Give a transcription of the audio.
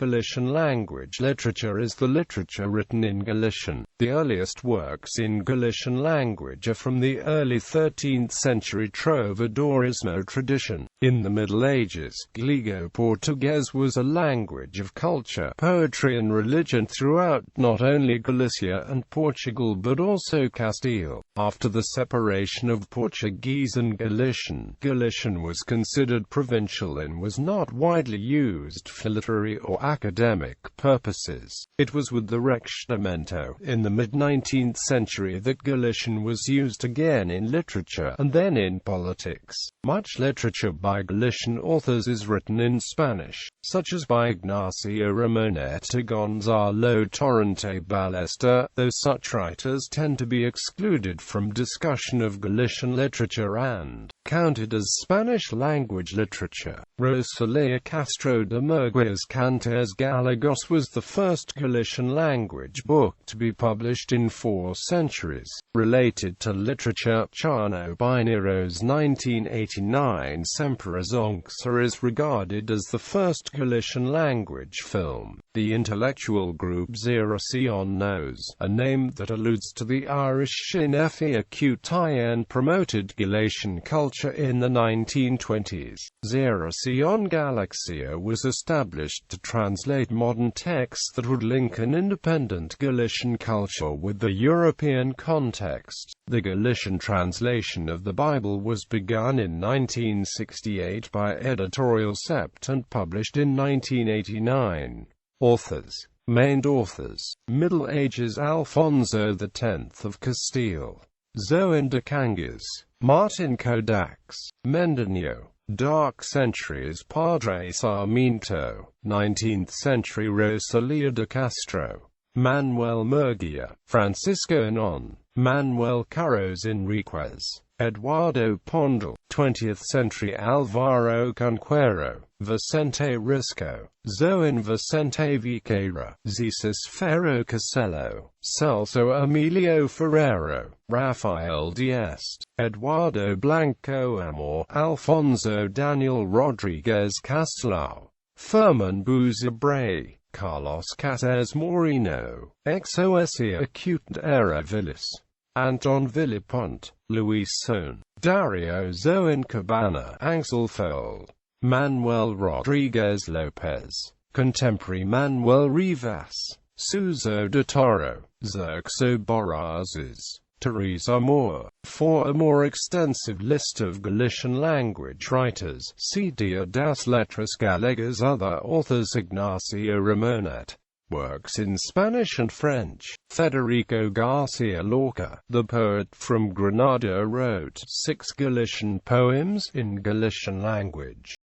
Galician language literature is the literature written in Galician. The earliest works in Galician language are from the early 13th century trovadorismo tradition. In the Middle Ages, Galego-português was a language of culture, poetry and religion throughout not only Galicia and Portugal but also Castile. After the separation of Portuguese and Galician, Galician was considered provincial and was not widely used for literary or academic purposes. It was with the Regimento in the mid-19th century that Galician was used again in literature, and then in politics. Much literature by Galician authors is written in Spanish, such as by Ignacio Ramonet or Gonzalo Torrente Ballester, though such writers tend to be excluded from discussion of Galician literature and counted as Spanish-language literature. Rosalía Castro de Murguia's Cantes Galegos was the first Galician-language book to be published in 4 centuries. Related to literature, Chano Bainero's 1989 Sempre Zonxa is regarded as the first Galician-language film. The intellectual group Geração Nos, a name that alludes to the Irish Sinn Féin, promoted Galician culture in the 1920s. Geração Galicia was established to translate modern texts that would link an independent Galician culture with the European context. The Galician translation of the Bible was begun in 1968 by Editorial Sept and published in 1989. Authors. Main authors. Middle Ages Alfonso X of Castile. João de Cangas. Martin Codax. Mendonio. Dark Centuries Padre Sarmiento. 19th century Rosalía de Castro. Manuel Murguia. Francisco Anon. Manuel Carros Enriquez. Eduardo Pondal. 20th century Alvaro Cunqueiro. Vicente Risco. João Vicente Viqueira. Jesus Ferro Casello. Celso Emilio Ferrero. Rafael Dieste. Eduardo Blanco Amor. Alfonso Daniel Rodriguez Castelao. Ferman Buzabre. Carlos Cates Moreno. Exoesia Acute Era Villas. Anton Villapont. Luis Son. Dario Zoen Cabana. Axel Fold. Manuel Rodriguez Lopez. Contemporary Manuel Rivas. Suso de Toro. Xerxo Borazes. Teresa Moore. For a more extensive list of Galician language writers, see Dia das Letras Galegas. Other authors: Ignacio Ramonet. Works in Spanish and French. Federico Garcia Lorca, the poet from Granada, wrote 6 Galician poems in Galician language.